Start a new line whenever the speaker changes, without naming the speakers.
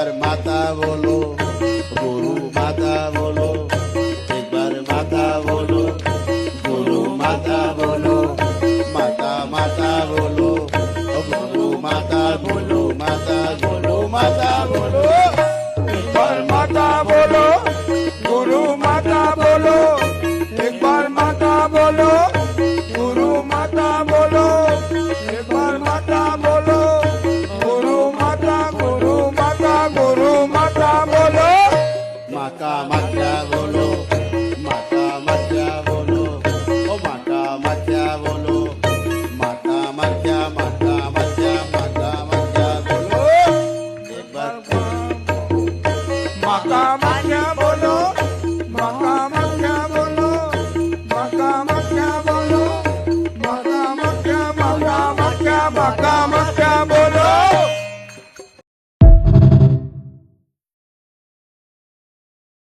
बार माता बोलो, गुरु माता बोलो, एक बार माता बोलो, गुरु माता बोलो, माता माता बोलो, गुरु माता बोलो, माता बोलो, माता बोलो,
एक बार माता बोलो, गुरु माता बोलो, एक बार माता बोलो, गुरु माता बोलो, एक बार माता बोलो, गुरु माता, गुरु माता, गुरु माता बोलो,
माता माता बोलो, माता माता बोलो, ओ माता माता बोलो, माता माता माता माता माता माता बोलो, एक बार
माता